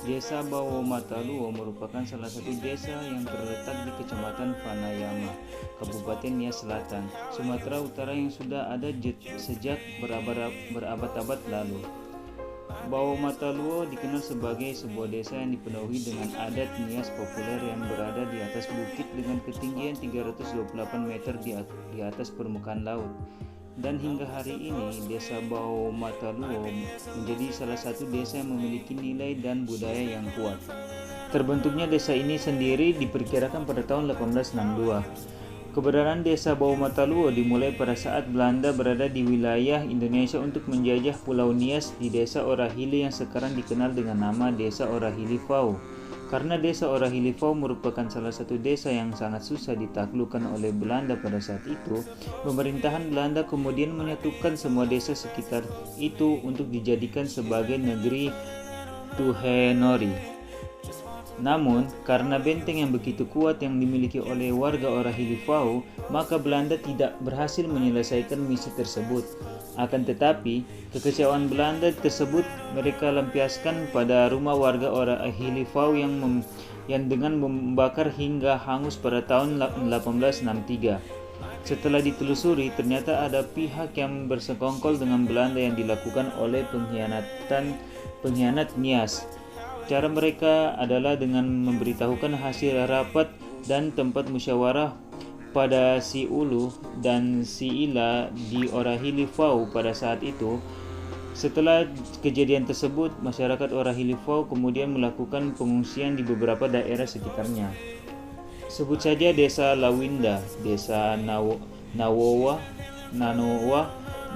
Desa Bawomataluo merupakan salah satu desa yang terletak di Kecamatan Panayama, Kabupaten Nias Selatan, Sumatera Utara yang sudah ada sejak berabad-abad lalu. Bawomataluo dikenal sebagai sebuah desa yang dipenuhi dengan adat Nias populer yang berada di atas bukit dengan ketinggian 328 meter di atas permukaan laut. Dan hingga hari ini, Desa Bawomataluo menjadi salah satu desa yang memiliki nilai dan budaya yang kuat. Terbentuknya desa ini sendiri diperkirakan pada tahun 1862. Keberadaan Desa Bawomataluo dimulai pada saat Belanda berada di wilayah Indonesia untuk menjajah Pulau Nias di Desa Orahili yang sekarang dikenal dengan nama Desa Orahili Fau. Karena Desa Orahili Fau merupakan salah satu desa yang sangat susah ditaklukkan oleh Belanda pada saat itu, pemerintahan Belanda kemudian menyatukan semua desa sekitar itu untuk dijadikan sebagai negeri Tuhenori. Namun, karena benteng yang begitu kuat yang dimiliki oleh warga Orahili Fau, maka Belanda tidak berhasil menyelesaikan misi tersebut. Akan tetapi, kekecewaan Belanda tersebut mereka lampiaskan pada rumah warga Orahili Fau yang dengan membakar hingga hangus pada tahun 1863. Setelah ditelusuri, ternyata ada pihak yang bersekongkol dengan Belanda yang dilakukan oleh pengkhianat Nias. Cara mereka adalah dengan memberitahukan hasil rapat dan tempat musyawarah pada si Ulu dan si Ila di Orahili Fau pada saat itu. Setelah kejadian tersebut, masyarakat Orahili Fau kemudian melakukan pengungsian di beberapa daerah sekitarnya. Sebut saja Desa Lawinda, Desa Nanowa,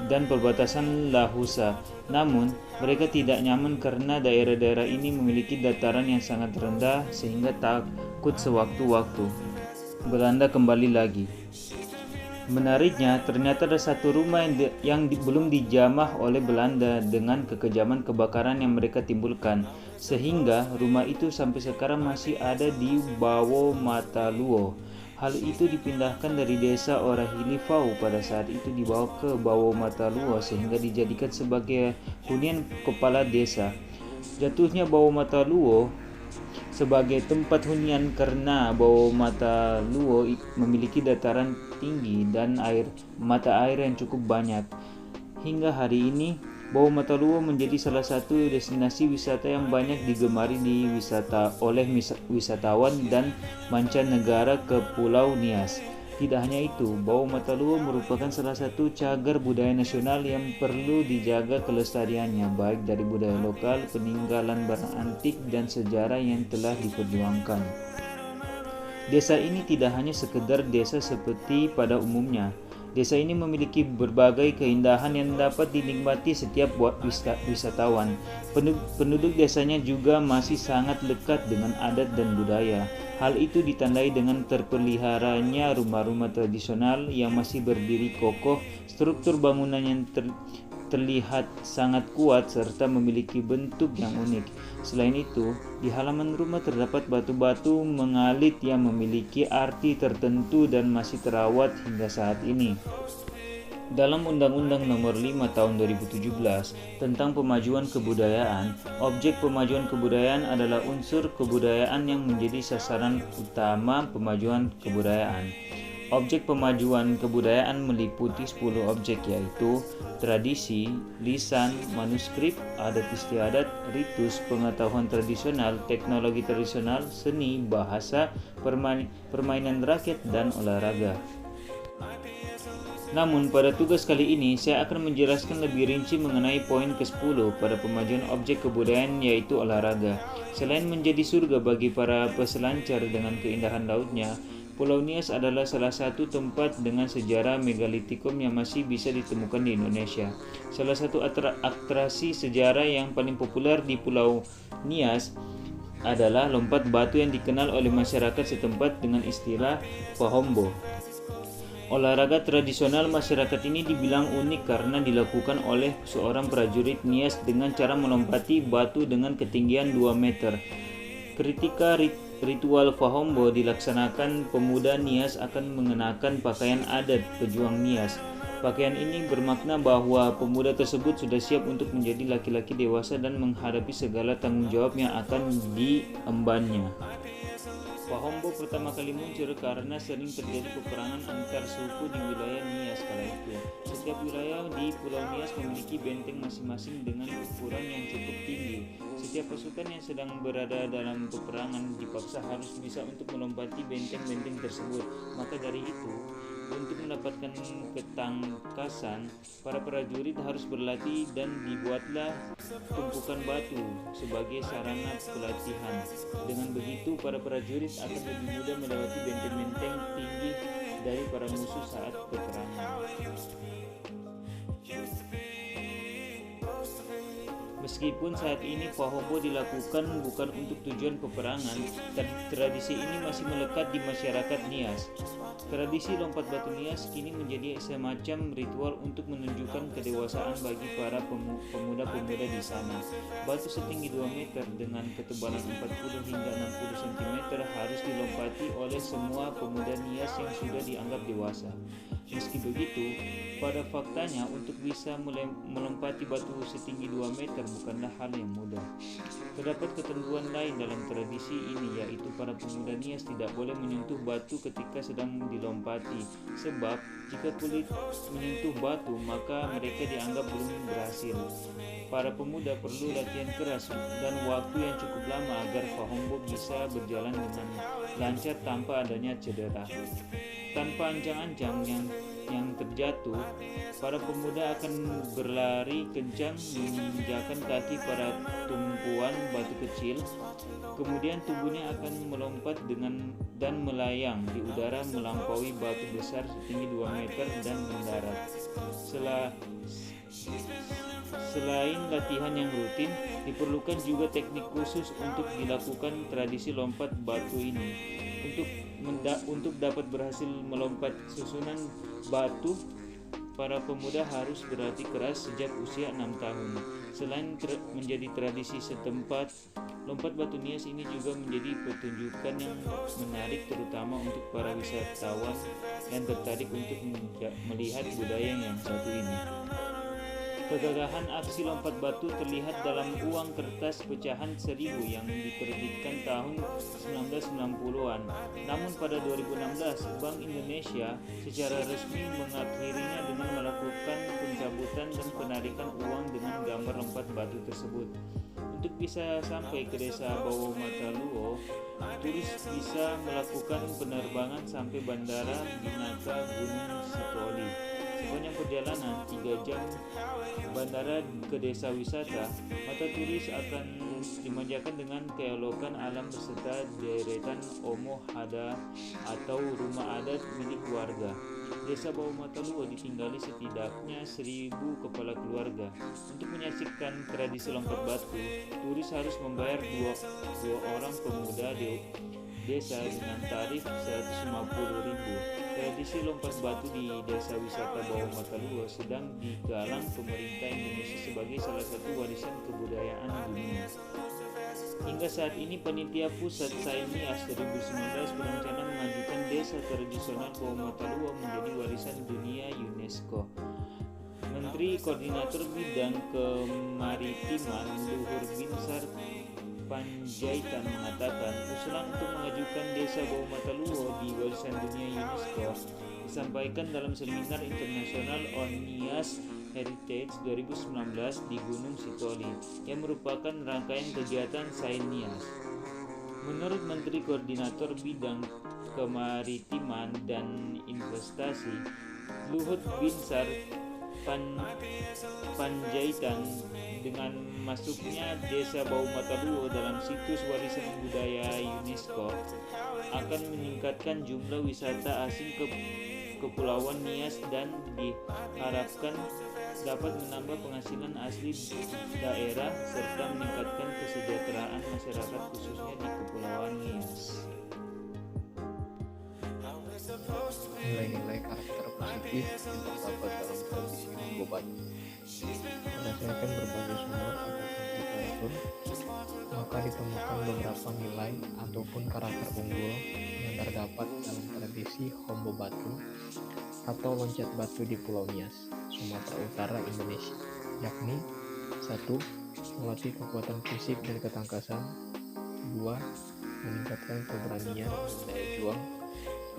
dan perbatasan Lahusa. Namun, mereka tidak nyaman karena daerah-daerah ini memiliki dataran yang sangat rendah sehingga takut sewaktu-waktu Belanda kembali lagi. Menariknya, ternyata ada satu rumah yang belum dijamah oleh Belanda dengan kekejaman kebakaran yang mereka timbulkan, sehingga rumah itu sampai sekarang masih ada di Bawomataluo. Hal itu dipindahkan dari desa Orahili Fau pada saat itu dibawa ke Bawomataluo sehingga dijadikan sebagai hunian kepala desa. Jatuhnya Bawomataluo sebagai tempat hunian karena Bawomataluo memiliki dataran tinggi dan mata air yang cukup banyak. Hingga hari ini, Bawomataluo menjadi salah satu destinasi wisata yang banyak digemari oleh wisatawan dan mancanegara ke Pulau Nias. Tidak hanya itu, Bawomataluo merupakan salah satu cagar budaya nasional yang perlu dijaga kelestariannya, baik dari budaya lokal, peninggalan barang antik, dan sejarah yang telah diperjuangkan. Desa ini tidak hanya sekedar desa seperti pada umumnya. Desa ini memiliki berbagai keindahan yang dapat dinikmati setiap wisatawan. Penduduk desanya juga masih sangat lekat dengan adat dan budaya. Hal itu ditandai dengan terpeliharanya rumah-rumah tradisional yang masih berdiri kokoh, struktur bangunan yang terlihat sangat kuat serta memiliki bentuk yang unik. Selain itu, di halaman rumah terdapat batu-batu mengalit yang memiliki arti tertentu dan masih terawat hingga saat ini. Dalam Undang-Undang Nomor 5 Tahun 2017 tentang Pemajuan Kebudayaan, objek pemajuan kebudayaan adalah unsur kebudayaan yang menjadi sasaran utama pemajuan kebudayaan. Objek pemajuan kebudayaan meliputi 10 objek, yaitu tradisi, lisan, manuskrip, adat istiadat, ritus, pengetahuan tradisional, teknologi tradisional, seni, bahasa, permainan rakyat, dan olahraga. Namun pada tugas kali ini saya akan menjelaskan lebih rinci mengenai poin ke-10 pada pemajuan objek kebudayaan, yaitu olahraga. Selain menjadi surga bagi para peselancar dengan keindahan lautnya, Pulau Nias adalah salah satu tempat dengan sejarah megalitikum yang masih bisa ditemukan di Indonesia. Salah satu atraksi sejarah yang paling populer di Pulau Nias adalah lompat batu yang dikenal oleh masyarakat setempat dengan istilah Pahombo. Olahraga tradisional masyarakat ini dibilang unik karena dilakukan oleh seorang prajurit Nias dengan cara melompati batu dengan ketinggian 2 meter. Ketika ritual Pahombo dilaksanakan, pemuda Nias akan mengenakan pakaian adat pejuang Nias. Pakaian ini bermakna bahwa pemuda tersebut sudah siap untuk menjadi laki-laki dewasa dan menghadapi segala tanggung jawab yang akan diembannya. Pohombo pertama kali muncul karena sering terjadi peperangan antar suku di wilayah Nias kala itu. Setiap wilayah di Pulau Nias memiliki benteng masing-masing dengan ukuran yang cukup tinggi. Setiap pasukan yang sedang berada dalam peperangan dipaksa harus bisa untuk melompati benteng-benteng tersebut. Maka dari itu, untuk mendapatkan ketangkasan, para prajurit harus berlatih dan dibuatlah tumpukan batu sebagai sarana pelatihan. Dengan begitu, para prajurit akan lebih mudah melewati benteng-benteng tinggi dari para musuh saat peperangan. Meskipun saat ini Pohombo dilakukan bukan untuk tujuan peperangan, tradisi ini masih melekat di masyarakat Nias. Tradisi lompat batu Nias kini menjadi semacam ritual untuk menunjukkan kedewasaan bagi para pemuda-pemuda di sana. Batu setinggi 2 meter dengan ketebalan 40 hingga 60 cm harus dilompati oleh semua pemuda Nias yang sudah dianggap dewasa. Meski begitu, pada faktanya untuk bisa melompati batu setinggi 2 meter bukanlah hal yang mudah. Terdapat ketentuan lain dalam tradisi ini, yaitu para pemuda Nias tidak boleh menyentuh batu ketika sedang dilompati, sebab jika kulit menyentuh batu maka mereka dianggap belum berhasil. Para pemuda perlu latihan keras dan waktu yang cukup lama agar Pohombo bisa berjalan dengan lancar tanpa adanya cedera. Tanpa ancang-ancang yang terjatuh, para pemuda akan berlari kencang menginjakan kaki pada tumpuan batu kecil. Kemudian tubuhnya akan melompat dan melayang di udara melampaui batu besar setinggi 2 meter dan mendarat. Selain latihan yang rutin, diperlukan juga teknik khusus untuk dilakukan tradisi lompat batu ini. Untuk dapat berhasil melompat susunan batu, para pemuda harus berlatih keras sejak usia 6 tahun. Selain menjadi tradisi setempat, lompat batu Nias ini juga menjadi pertunjukan yang menarik terutama untuk para wisatawan yang tertarik untuk melihat budaya yang satu ini. Kegagahan aksi lompat batu terlihat dalam uang kertas pecahan 1000 yang diterbitkan tahun 1990-an. Namun pada 2016, Bank Indonesia secara resmi mengakhirinya dengan melakukan pencabutan dan penarikan uang dengan gambar lompat batu tersebut. Untuk bisa sampai ke desa Bawomataluo, turis bisa melakukan penerbangan sampai Bandara Binaka Gunung Sitoli. Sepanjang perjalanan 3 jam bandara ke desa wisata, mata turis akan dimanjakan dengan keelokan alam beserta deretan omo hada atau rumah adat milik warga. Desa Bawomataluo ditinggali setidaknya 1000 kepala keluarga. Untuk menyaksikan tradisi lompat batu, turis harus membayar dua orang pemuda desa dengan tarif 150.000. Tradisi lompat batu di desa wisata Bawomataluo sedang digalang pemerintah Indonesia sebagai salah satu warisan kebudayaan dunia. Hingga saat ini panitia pusat Sainias 2019 berencana mengajukan desa tradisional Bawomataluo menjadi warisan dunia UNESCO. Menteri Koordinator Bidang Kemaritiman Luhur Binsar Panjaitan mengatakan usulan untuk mengajukan desa Bawomataluo di warisan dunia UNESCO disampaikan dalam seminar internasional on Nias Heritage 2019 di Gunung Sitoli yang merupakan rangkaian kegiatan Sainias. Menurut Menteri Koordinator Bidang Kemaritiman dan Investasi Luhut Binsar Panjaitan, dengan masuknya desa Bawomataluo dalam situs warisan budaya UNESCO akan meningkatkan jumlah wisata asing ke Kepulauan Nias dan diharapkan dapat menambah penghasilan asli daerah serta meningkatkan kesejahteraan masyarakat khususnya di Kepulauan Nias. Nilai-nilai karakter positif yang terdapat dalam tradisi Hombo Batu. Berdasarkan berbagai sumber ataupun literatur, maka ditemukan beberapa nilai ataupun karakter unggul yang terdapat dalam tradisi Hombo Batu. atau loncat batu di Pulau Nias, Sumatera Utara, Indonesia, yakni 1. Melatih kekuatan fisik dan ketangkasan. 2. Meningkatkan keberanian dan daya juang.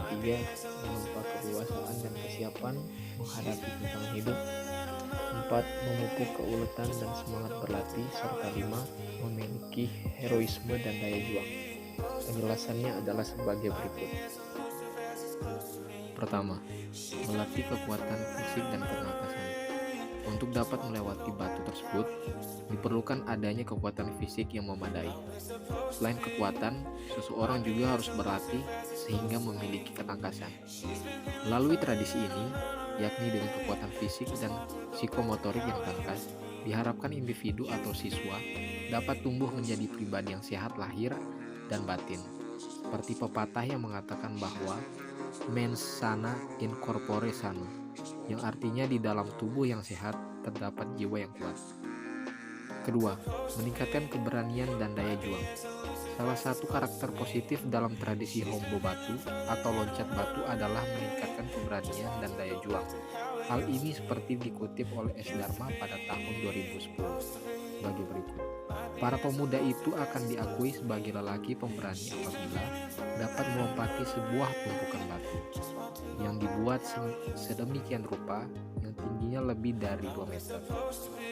3. Menempa kedewasaan dan kesiapan menghadapi tantangan hidup. 4. Memupuk keuletan dan semangat berlatih. Serta 5. Memiliki heroisme dan daya juang. Penjelasannya adalah sebagai berikut. Pertama, melatih kekuatan fisik dan pernapasan. Untuk dapat melewati batu tersebut, diperlukan adanya kekuatan fisik yang memadai. Selain kekuatan, seseorang juga harus berlatih sehingga memiliki ketangkasan. Melalui tradisi ini, yakni dengan kekuatan fisik dan psikomotorik yang tangkas, diharapkan individu atau siswa dapat tumbuh menjadi pribadi yang sehat lahir dan batin. Seperti pepatah yang mengatakan bahwa mens sana in corpore sano, yang artinya di dalam tubuh yang sehat terdapat jiwa yang kuat. Kedua, meningkatkan keberanian dan daya juang. Salah satu karakter positif dalam tradisi Hombo Batu atau loncat batu adalah meningkatkan keberanian dan daya juang. Hal ini seperti dikutip oleh S. Dharma pada tahun 2010 sebagai berikut. Para pemuda itu akan diakui sebagai lelaki pemberani apabila dapat melompati sebuah tumpukan batu yang dibuat sedemikian rupa yang tingginya lebih dari 2 meter.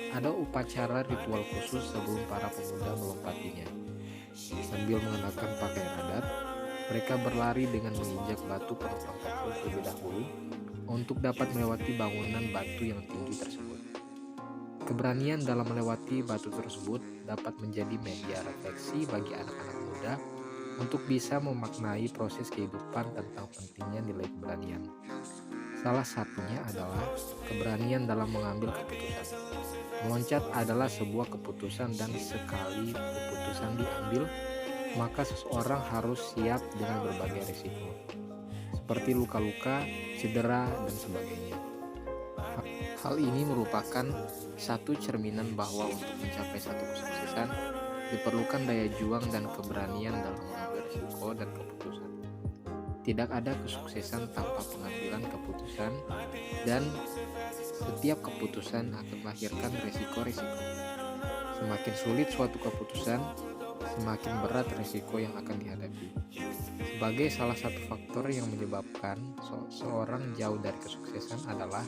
Ada upacara ritual khusus sebelum para pemuda melompatinya. Sambil mengenakan pakaian adat, mereka berlari dengan menginjak batu penumpang kapal terlebih dahulu untuk dapat melewati bangunan batu yang tinggi tersebut. Keberanian dalam melewati batu tersebut dapat menjadi media refleksi bagi anak-anak muda untuk bisa memaknai proses kehidupan tentang pentingnya nilai keberanian. Salah satunya adalah keberanian dalam mengambil keputusan. Meloncat adalah sebuah keputusan dan sekali keputusan diambil, maka seseorang harus siap dengan berbagai risiko, seperti luka-luka, cedera, dan sebagainya. Hal ini merupakan satu cerminan bahwa untuk mencapai satu kesuksesan diperlukan daya juang dan keberanian dalam mengambil risiko dan keputusan. Tidak ada kesuksesan tanpa pengambilan keputusan, dan setiap keputusan akan melahirkan risiko-risiko. Semakin sulit suatu keputusan, semakin berat risiko yang akan dihadapi. Sebagai salah satu faktor yang menyebabkan seorang jauh dari kesuksesan adalah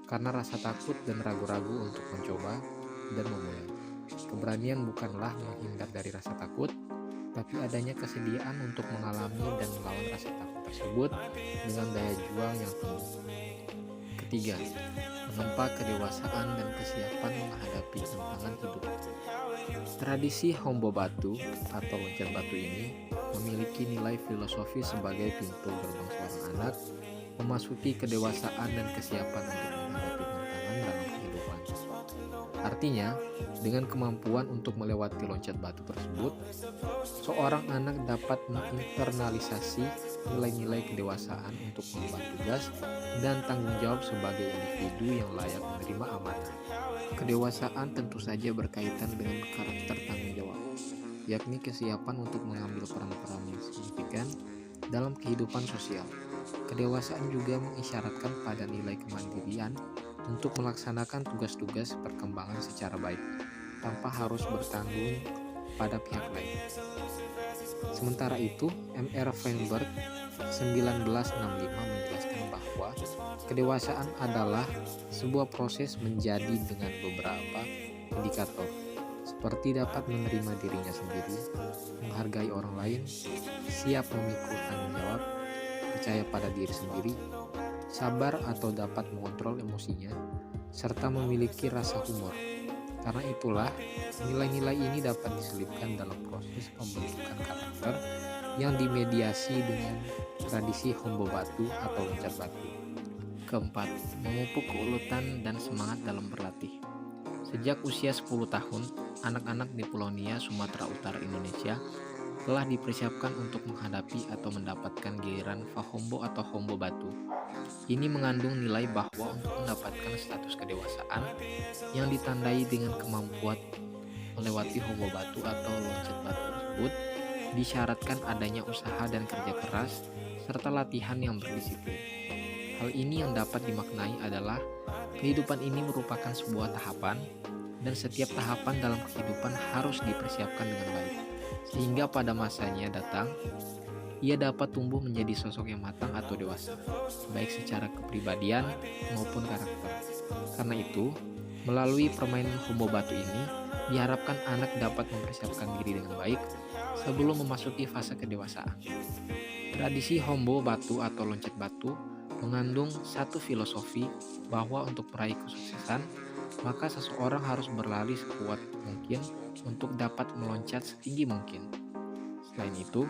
karena rasa takut dan ragu-ragu untuk mencoba dan memulai. Keberanian bukanlah menghindar dari rasa takut, tapi adanya kesediaan untuk mengalami dan melawan rasa takut tersebut dengan daya juang yang tinggi. Ketiga, menempa kedewasaan dan kesiapan menghadapi tantangan hidup. Tradisi Hombo Batu atau loncat batu ini memiliki nilai filosofi sebagai pintu gerbang seorang anak memasuki kedewasaan dan kesiapan untuk menghadapi tantangan dalam kehidupan. Artinya, dengan kemampuan untuk melewati loncat batu tersebut, seorang anak dapat menginternalisasi nilai-nilai kedewasaan untuk mengemban tugas dan tanggung jawab sebagai individu yang layak menerima amanah. Kedewasaan tentu saja berkaitan dengan karakter tanggung jawab, yakni kesiapan untuk mengambil peran-peran yang signifikan dalam kehidupan sosial. Kedewasaan juga mengisyaratkan pada nilai kemandirian untuk melaksanakan tugas-tugas perkembangan secara baik, tanpa harus bertanggung pada pihak lain. Sementara itu, M.R. Feinberg 1965 menjelaskan bahwa kedewasaan adalah sebuah proses menjadi dengan beberapa indikator, seperti dapat menerima dirinya sendiri, menghargai orang lain, siap memikul tanggung jawab, percaya pada diri sendiri, sabar atau dapat mengontrol emosinya, serta memiliki rasa humor. Karena itulah, nilai-nilai ini dapat diselipkan dalam proses pembentukan karakter yang dimediasi dengan tradisi Hombo Batu atau loncat batu. Keempat, memupuk keuletan dan semangat dalam berlatih. Sejak usia 10 tahun, anak-anak di Pulau Nias, Sumatera Utara, Indonesia telah dipersiapkan untuk menghadapi atau mendapatkan giliran Fahombo atau Hombo Batu. Ini mengandung nilai bahwa untuk mendapatkan status kedewasaan yang ditandai dengan kemampuan melewati Hombo Batu atau loncat batu tersebut, disyaratkan adanya usaha dan kerja keras serta latihan yang berdisiplin. Hal ini yang dapat dimaknai adalah kehidupan ini merupakan sebuah tahapan, dan setiap tahapan dalam kehidupan harus dipersiapkan dengan baik, sehingga pada masanya datang, ia dapat tumbuh menjadi sosok yang matang atau dewasa, baik secara kepribadian maupun karakter. Karena itu, melalui permainan Hombo Batu ini, diharapkan anak dapat mempersiapkan diri dengan baik sebelum memasuki fase kedewasaan. Tradisi Hombo Batu atau loncat batu mengandung satu filosofi bahwa untuk meraih kesuksesan, maka seseorang harus berlari sekuat mungkin untuk dapat meloncat setinggi mungkin. Selain itu,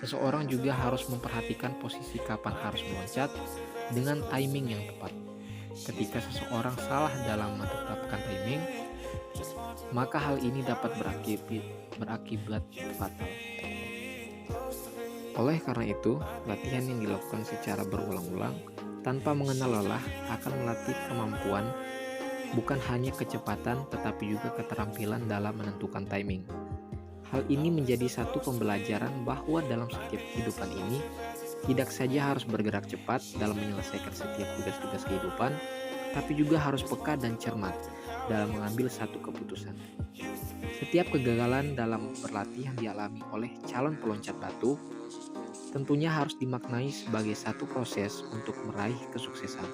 seseorang juga harus memperhatikan posisi kapan harus meloncat dengan timing yang tepat. Ketika seseorang salah dalam menetapkan timing, maka hal ini dapat berakibat fatal. Oleh karena itu, latihan yang dilakukan secara berulang-ulang tanpa mengenal lelah akan melatih kemampuan bukan hanya kecepatan tetapi juga keterampilan dalam menentukan timing. Hal ini menjadi satu pembelajaran bahwa dalam setiap kehidupan ini tidak saja harus bergerak cepat dalam menyelesaikan setiap tugas-tugas kehidupan, tapi juga harus peka dan cermat dalam mengambil satu keputusan. Setiap kegagalan dalam berlatih yang dialami oleh calon peloncat batu tentunya harus dimaknai sebagai satu proses untuk meraih kesuksesan.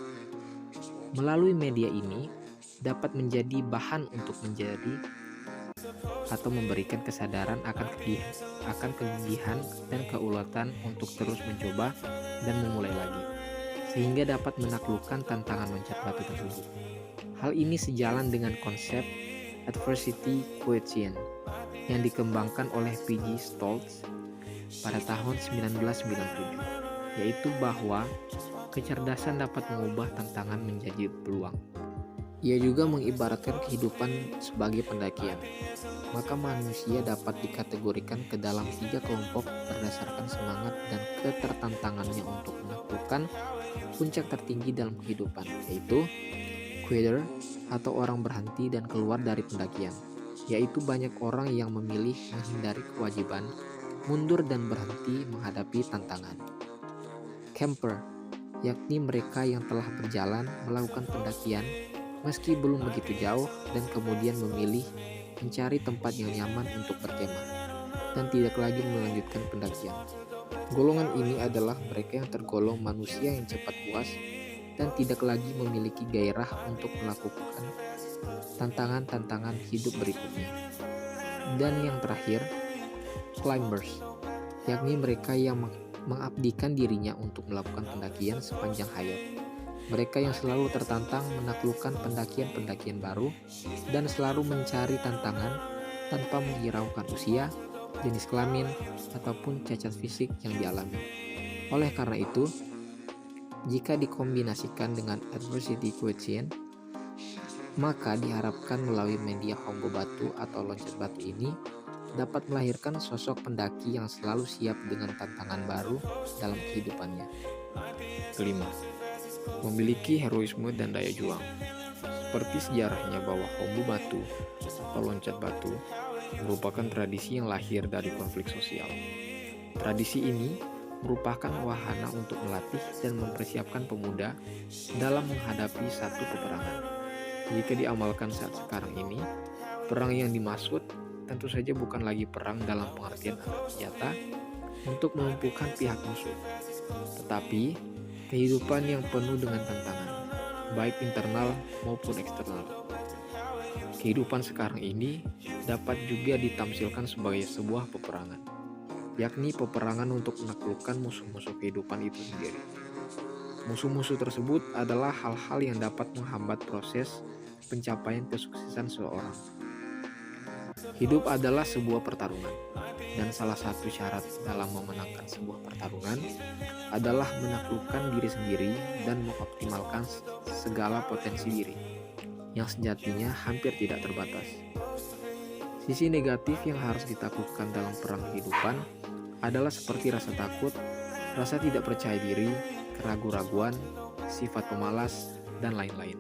Melalui media ini dapat menjadi bahan untuk menjadi atau memberikan kesadaran akan kegigihan dan keulatan untuk terus mencoba dan memulai lagi, sehingga dapat menaklukkan tantangan loncat batu tersebut. Hal ini sejalan dengan konsep adversity quotient yang dikembangkan oleh P.J. Stoltz pada tahun 1997, yaitu bahwa kecerdasan dapat mengubah tantangan menjadi peluang. Ia juga mengibaratkan kehidupan sebagai pendakian, maka manusia dapat dikategorikan ke dalam 3 kelompok berdasarkan semangat dan ketertantangannya untuk menaklukkan puncak tertinggi dalam kehidupan, yaitu quitter atau orang berhenti dan keluar dari pendakian, yaitu banyak orang yang memilih menghindari kewajiban, mundur dan berhenti menghadapi tantangan. Camper, yakni mereka yang telah berjalan melakukan pendakian meski belum begitu jauh dan kemudian memilih mencari tempat yang nyaman untuk berkemah dan tidak lagi melanjutkan pendakian. Golongan ini adalah mereka yang tergolong manusia yang cepat puas dan tidak lagi memiliki gairah untuk melakukan tantangan-tantangan hidup berikutnya. Dan yang terakhir, climbers, yakni mereka yang mengabdikan dirinya untuk melakukan pendakian sepanjang hayat. Mereka yang selalu tertantang menaklukkan pendakian-pendakian baru dan selalu mencari tantangan tanpa menghiraukan usia, jenis kelamin, ataupun cacat fisik yang dialami. Oleh karena itu, jika dikombinasikan dengan adversity quotient, maka diharapkan melalui media Hombo Batu atau loncat batu ini dapat melahirkan sosok pendaki yang selalu siap dengan tantangan baru dalam kehidupannya. Kelima, memiliki heroisme dan daya juang. Seperti sejarahnya bahwa Hombo Batu atau loncat batu merupakan tradisi yang lahir dari konflik sosial. Tradisi ini merupakan wahana untuk melatih dan mempersiapkan pemuda dalam menghadapi satu peperangan. Jika diamalkan saat sekarang ini, perang yang dimaksud tentu saja bukan lagi perang dalam pengertian angkat senjata untuk melumpuhkan pihak musuh, tetapi kehidupan yang penuh dengan tantangan, baik internal maupun eksternal. Kehidupan sekarang ini dapat juga ditamsilkan sebagai sebuah peperangan, yakni peperangan untuk menaklukkan musuh-musuh kehidupan itu sendiri. Musuh-musuh tersebut adalah hal-hal yang dapat menghambat proses pencapaian kesuksesan seseorang. Hidup adalah sebuah pertarungan, dan salah satu syarat dalam memenangkan sebuah pertarungan adalah menaklukkan diri sendiri dan mengoptimalkan segala potensi diri yang sejatinya hampir tidak terbatas. Sisi negatif yang harus ditaklukkan dalam perang kehidupan adalah seperti rasa takut, rasa tidak percaya diri, keraguan-raguan, sifat pemalas, dan lain-lain.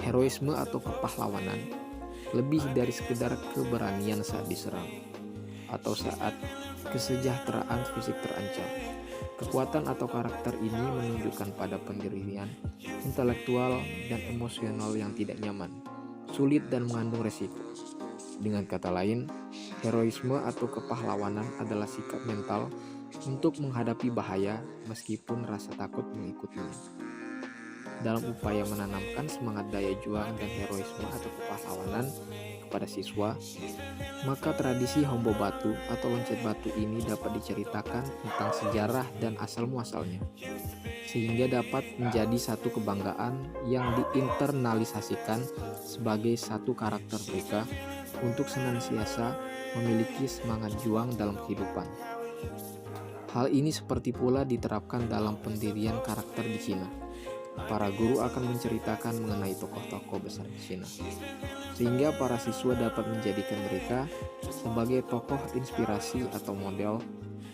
Heroisme atau kepahlawanan lebih dari sekedar keberanian saat diserang atau saat kesejahteraan fisik terancam. Kekuatan atau karakter ini menunjukkan pada pendirian intelektual dan emosional yang tidak nyaman, sulit dan mengandung resiko. Dengan kata lain, heroisme atau kepahlawanan adalah sikap mental untuk menghadapi bahaya meskipun rasa takut mengikutinya. Dalam upaya menanamkan semangat daya juang dan heroisme atau kepahlawanan kepada siswa, maka tradisi Hombo Batu atau loncet batu ini dapat diceritakan tentang sejarah dan asal-muasalnya, sehingga dapat menjadi satu kebanggaan yang diinternalisasikan sebagai satu karakter mereka untuk senantiasa memiliki semangat juang dalam kehidupan. Hal ini seperti pula diterapkan dalam pendirian karakter di Cina. Para guru akan menceritakan mengenai tokoh-tokoh besar di Cina, sehingga para siswa dapat menjadikan mereka sebagai tokoh inspirasi atau model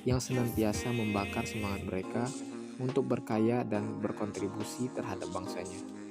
yang senantiasa membakar semangat mereka untuk berkarya dan berkontribusi terhadap bangsanya.